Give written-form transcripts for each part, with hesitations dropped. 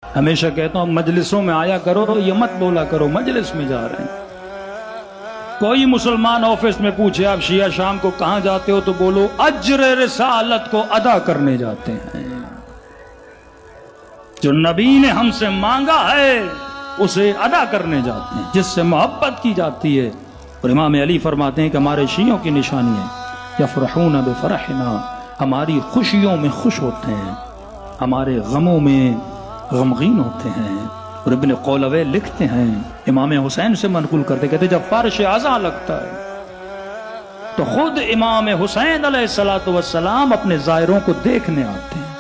ہمیشہ کہتا ہوں مجلسوں میں آیا کرو، یہ مت بولا کرو مجلس میں جا رہے ہیں۔ کوئی مسلمان آفس میں پوچھے آپ شیعہ شام کو کہاں جاتے ہو تو بولو اجر رسالت کو ادا کرنے جاتے ہیں، جو نبی نے ہم سے مانگا ہے اسے ادا کرنے جاتے ہیں، جس سے محبت کی جاتی ہے۔ اور امام علی فرماتے ہیں کہ ہمارے شیعوں کی نشانی ہے یفرحون بفرحنا، ہماری خوشیوں میں خوش ہوتے ہیں، ہمارے غموں میں غمگین ہوتے ہیں۔ اور ابن قولوی لکھتے ہیں، امام حسین سے منقول کرتے، کہتے جب فرش عزا لگتا ہے تو خود امام حسین علیہ السلام اپنے زائروں کو دیکھنے آتے ہیں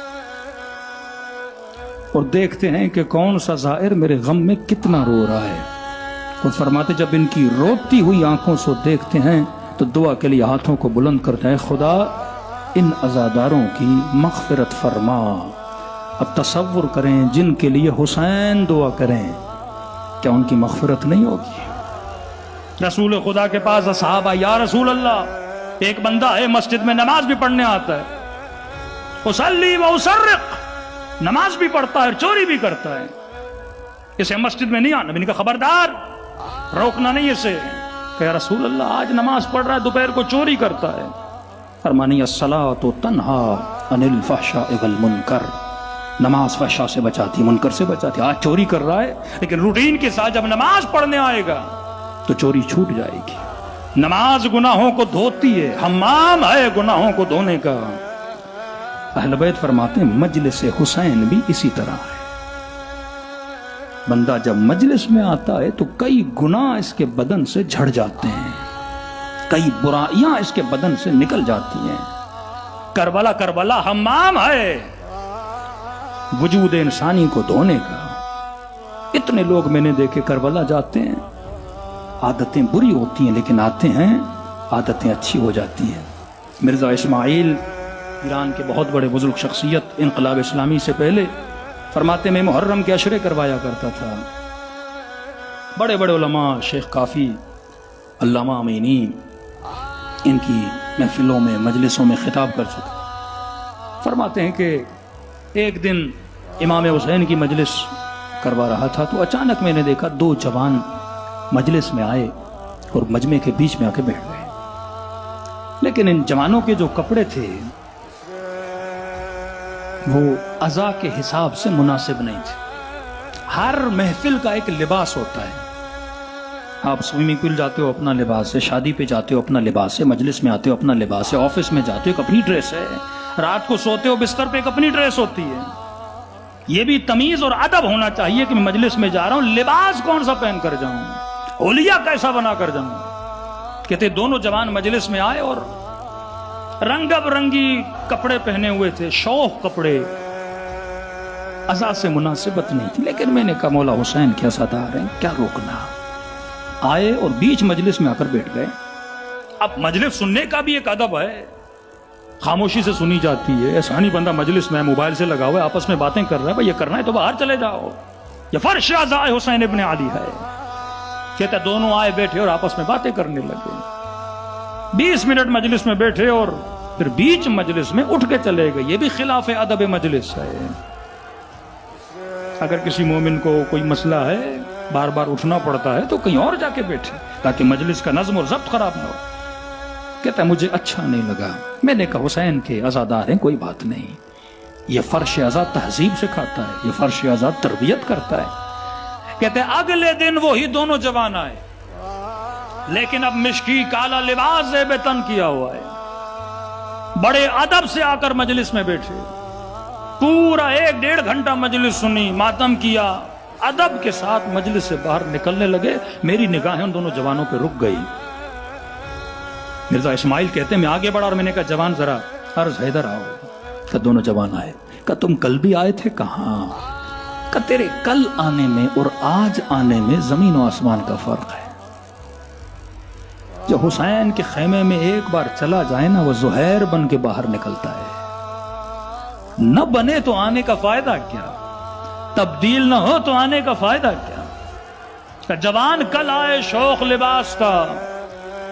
اور دیکھتے ہیں کہ کون سا زائر میرے غم میں کتنا رو رہا ہے۔ وہ فرماتے جب ان کی روتی ہوئی آنکھوں سے دیکھتے ہیں تو دعا کے لیے ہاتھوں کو بلند کرتے ہیں، خدا ان عزاداروں کی مغفرت فرما۔ اب تصور کریں جن کے لیے حسین دعا کریں، کیا ان کی مغفرت نہیں ہوگی؟ رسول خدا کے پاس صحابہ، یا رسول اللہ ایک بندہ ہے مسجد میں نماز بھی پڑھنے آتا ہے، اصلی و اسرق، نماز بھی پڑھتا ہے چوری بھی کرتا ہے، اسے مسجد میں نہیں آنا۔ میں نے کہا خبردار، روکنا نہیں اسے۔ کہ یا رسول اللہ آج نماز پڑھ رہا ہے، دوپہر کو چوری کرتا ہے۔ فرمانی الصلاۃ تنہا عن الفحشاء والمنکر، نماز فحشاء سے بچاتی، منکر سے بچاتی۔ آج چوری کر رہا ہے لیکن روٹین کے ساتھ جب نماز پڑھنے آئے گا تو چوری چھوٹ جائے گی۔ نماز گناہوں کو دھوتی ہے، حمام ہے گناہوں کو دھونے کا۔ اہل بیت فرماتے ہیں مجلس حسین بھی اسی طرح ہے۔ بندہ جب مجلس میں آتا ہے تو کئی گناہ اس کے بدن سے جھڑ جاتے ہیں، کئی برائیاں اس کے بدن سے نکل جاتی ہیں۔ کربلا حمام ہے وجود انسانی کو دھونے کا۔ اتنے لوگ میں نے دیکھے کربلا جاتے ہیں، عادتیں بری ہوتی ہیں لیکن آتے ہیں عادتیں اچھی ہو جاتی ہیں۔ مرزا اسماعیل ایران کے بہت بڑے بزرگ شخصیت، انقلاب اسلامی سے پہلے، فرماتے میں محرم کے عشرے کروایا کرتا تھا۔ بڑے بڑے علماء، شیخ کافی، علامہ امینی، ان کی محفلوں میں مجلسوں میں خطاب کر چکے۔ فرماتے ہیں کہ ایک دن امام حسین کی مجلس کروا رہا تھا تو اچانک میں نے دیکھا دو جوان مجلس میں آئے اور مجمع کے بیچ میں آ کے بیٹھ گئے، لیکن ان جوانوں کے جو کپڑے تھے وہ عزا کے حساب سے مناسب نہیں تھے۔ ہر محفل کا ایک لباس ہوتا ہے، آپ سوئمنگ پول جاتے ہو اپنا لباس ہے، شادی پہ جاتے ہو اپنا لباس ہے، مجلس میں آتے ہو اپنا لباس ہے، آفس میں جاتے ہو ایک اپنی ڈریس ہے، رات کو سوتے ہو بستر پہ ایک اپنی ڈریس ہوتی ہے۔ یہ بھی تمیز اور ادب ہونا چاہیے کہ میں مجلس میں جا رہا ہوں، لباس کون سا پہن کر جاؤں، حلیہ کیسا بنا کر جاؤں۔ کہتے دونوں جوان مجلس میں آئے اور رنگ برنگی کپڑے پہنے ہوئے تھے، شوخ کپڑے، عزا سے مناسبت نہیں تھی، لیکن میں نے کہا مولا حسین کے عزادار ہیں، کیا روکنا۔ آئے اور بیچ مجلس میں آ کر بیٹھ گئے۔ اب مجلس سننے کا بھی ایک ادب ہے، خاموشی سے سنی جاتی ہے۔ ایسا نہیں بندہ مجلس میں موبائل سے لگا ہوا ہے، آپس میں باتیں کر رہا ہے، بھائی یہ کرنا ہے تو باہر چلے جاؤ، یہ فرش عزا حسین ابن علی ہے۔ کہتا دونوں آئے بیٹھے اور آپس میں باتیں کرنے لگے۔ 20 منٹ مجلس میں بیٹھے اور پھر بیچ مجلس میں اٹھ کے چلے گئے۔ یہ بھی خلاف ادب مجلس ہے۔ اگر کسی مومن کو کوئی مسئلہ ہے، بار بار اٹھنا پڑتا ہے تو کہیں اور جا کے بیٹھے تاکہ مجلس کا نظم اور ضبط خراب نہ ہو۔ کہتا ہے مجھے اچھا نہیں لگا۔ میں نے کہا حسین کے عزادار ہیں، کوئی بات نہیں، یہ فرش عزا تہذیب سکھاتا ہے، یہ فرش عزا تربیت کرتا ہے۔ کہتے ہیں اگلے دن وہی دونوں جوان آئے، لیکن اب مشکی کالا لباس زیب تن کیا ہوا ہے، بڑے ادب سے آ کر مجلس میں بیٹھے، پورا 1-1.5 گھنٹہ مجلس سنی، ماتم کیا، ادب کے ساتھ مجلس سے باہر نکلنے لگے۔ میری نگاہیں ان دونوں جوانوں پہ رک گئی۔ مرزا اسماعیل کہتے ہیں میں آگے بڑھا اور میں نے کہا جوان ذرا عرض ادھر آؤ۔ کہ دونوں جوان آئے۔ کہ تم کل بھی آئے تھے؟ کہاں؟ کہ تیرے کل آنے میں اور آج آنے میں زمین و آسمان کا فرق ہے۔ جو حسین کے خیمے میں ایک بار چلا جائے نا، وہ زہیر بن کے باہر نکلتا ہے۔ نہ بنے تو آنے کا فائدہ کیا، تبدیل نہ ہو تو آنے کا فائدہ کیا۔ کہ جوان کل آئے شوق لباس کا،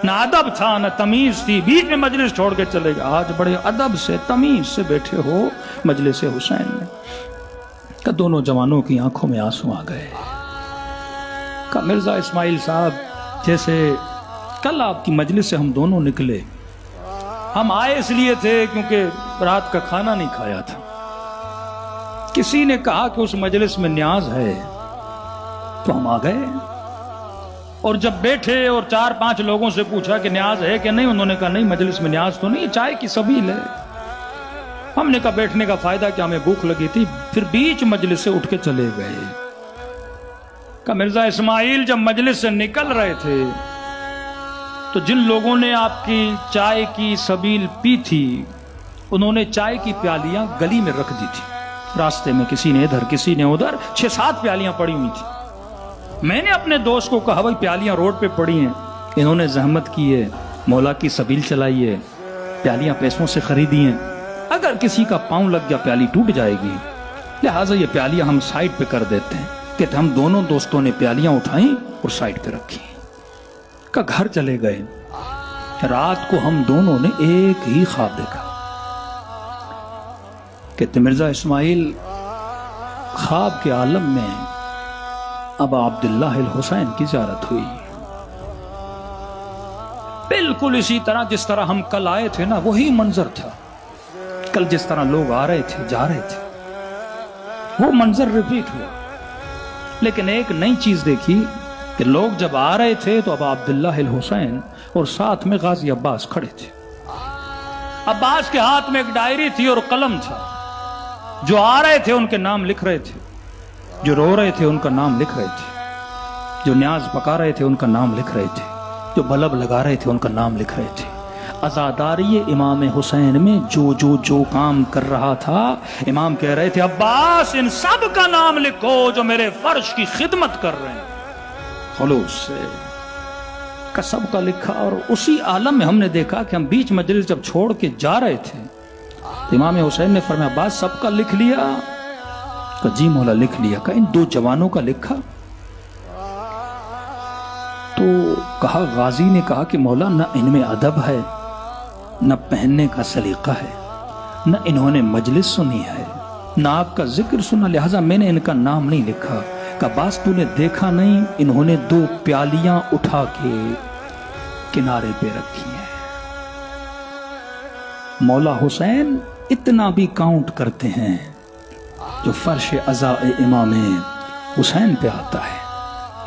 نہ ادب تھا نہ تمیز تھی، بیچ میں مجلس چھوڑ کے چلے گئے۔ آج بڑے ادب سے تمیز سے بیٹھے ہو مجلس حسین میں۔ کہ دونوں جوانوں کی آنکھوں میں آنسو آ گئے. کہ مرزا اسماعیل صاحب جیسے کل آپ کی مجلس سے ہم دونوں نکلے، ہم آئے اس لیے تھے کیونکہ رات کا کھانا نہیں کھایا تھا. کسی نے کہا کہ اس مجلس میں نیاز ہے تو ہم آ گئے، اور جب بیٹھے اور 4-5 لوگوں سے پوچھا کہ نیاز ہے کہ نہیں، انہوں نے کہا نہیں مجلس میں نیاز تو نہیں، چائے کی سبیل ہے. ہم نے کہا بیٹھنے کا فائدہ کہ ہمیں بھوک لگی تھی. پھر بیچ مجلس سے اٹھ کے چلے گئے. کہ مرزا اسماعیل جب مجلس سے نکل رہے تھے تو جن لوگوں نے آپ کی چائے کی سبیل پی تھی انہوں نے چائے کی پیالیاں گلی میں رکھ دی تھی. راستے میں کسی نے ادھر کسی نے ادھر 6-7 پیالیاں پڑی ہوئی تھی. میں نے اپنے دوست کو کہا بھائی پیالیاں روڈ پہ پڑی ہیں، انہوں نے زحمت کی ہے، مولا کی سبیل چلائی ہے، پیالیاں پیسوں سے خریدی ہیں، اگر کسی کا پاؤں لگ گیا پیالی ٹوٹ جائے گی، لہٰذا یہ پیالیاں ہم سائڈ پہ کر دیتے ہیں. کہ ہم دونوں دوستوں نے پیالیاں اٹھائیں اور سائڈ پہ رکھی. کہ گھر چلے گئے. رات کو ہم دونوں نے ایک ہی خواب دیکھا. کہتے مرزا اسماعیل خواب کے عالم میں ابا عبداللہ الحسین کی زیارت ہوئی. بالکل اسی طرح جس طرح ہم کل آئے تھے نا، وہی منظر تھا. کل جس طرح لوگ آ رہے تھے جا رہے تھے وہ منظر ریپیٹ ہوا. لیکن ایک نئی چیز دیکھی کہ لوگ جب آ رہے تھے تو ابا عبداللہ الحسین اور ساتھ میں غازی عباس کھڑے تھے. عباس کے ہاتھ میں ایک ڈائری تھی اور قلم تھا. جو آ رہے تھے ان کے نام لکھ رہے تھے، جو رو رہے تھے ان کا نام لکھ رہے تھے، جو نیاز پکا رہے تھے ان کا نام لکھ رہے تھے، جو بلب لگا رہے تھے ان کا نام لکھ رہے تھے. عزاداری امام حسین میں جو کام کر رہا تھا، امام کہہ رہے تھے عباس ان سب کا نام لکھو جو میرے فرش کی خدمت کر رہے ہیں. خلوص سے کا سب کا لکھا. اور اسی عالم میں ہم نے دیکھا کہ ہم بیچ مجلس جب چھوڑ کے جا رہے تھے تو امام حسین نے فرمایا عباس سب کا لکھ لیا؟ کہ جی مولا لکھ لیا. کہ ان 2 جوانوں کا لکھا؟ تو کہا غازی نے کہا کہ مولا نہ ان میں ادب ہے، نہ پہننے کا سلیقہ ہے، نہ انہوں نے مجلس سنی ہے، نہ آپ کا ذکر سنا، لہٰذا میں نے ان کا نام نہیں لکھا. کہ باس تو نے دیکھا نہیں انہوں نے 2 پیالیاں اٹھا کے کنارے پہ رکھی ہیں. مولا حسین اتنا بھی کاؤنٹ کرتے ہیں جو فرش عزا امام حسین پہ آتا ہے.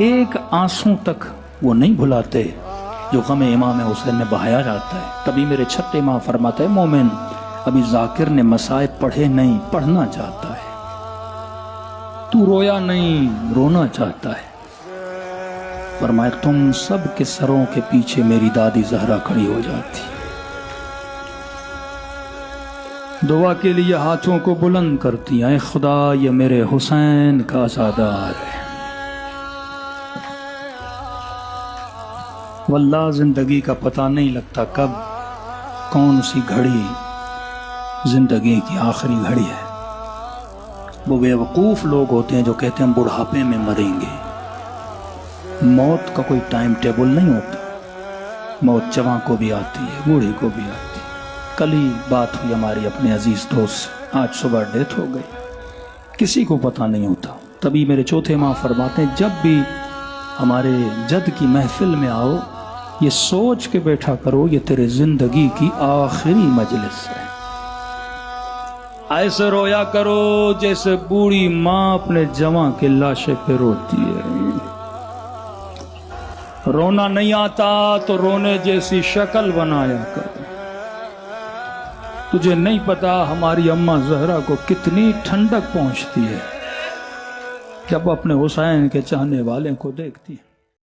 ایک آنسوں تک وہ نہیں بھلاتے جو غم امام حسین میں بہایا جاتا ہے. تبھی میرے چھٹے ماں فرماتا ہے مومن ابھی ذاکر نے مصائب پڑھے نہیں، پڑھنا چاہتا ہے. تو رویا نہیں، رونا چاہتا ہے. فرمایا تم سب کے سروں کے پیچھے میری دادی زہرا کھڑی ہو جاتی. دعا کے لیے ہاتھوں کو بلند کرتی ہیں، اے خدا یہ میرے حسین کا عزادار ہے. واللہ زندگی کا پتہ نہیں لگتا کب کون سی گھڑی زندگی کی آخری گھڑی ہے. وہ بے وقوف لوگ ہوتے ہیں جو کہتے ہیں ہم بڑھاپے میں مریں گے. موت کا کوئی ٹائم ٹیبل نہیں ہوتا. موت جوان کو بھی آتی ہے، بوڑھی کو بھی آتی ہے. کل ہی بات ہوئی ہماری اپنے عزیز دوست، آج صبح ڈیتھ ہو گئی، کسی کو پتہ نہیں ہوتا. تبھی میرے چوتھے ماں فرماتے ہیں جب بھی ہمارے جد کی محفل میں آؤ یہ سوچ کے بیٹھا کرو یہ تیرے زندگی کی آخری مجلس ہے. ایسے رویا کرو جیسے بوڑھی ماں اپنے جوان کے لاشے پہ روتی ہے. رونا نہیں آتا تو رونے جیسی شکل بنایا کرو. تجھے نہیں پتا ہماری اماں زہرا کو کتنی ٹھنڈک پہنچتی ہے جب اپنے حسین کے چاہنے والے کو دیکھتی ہے.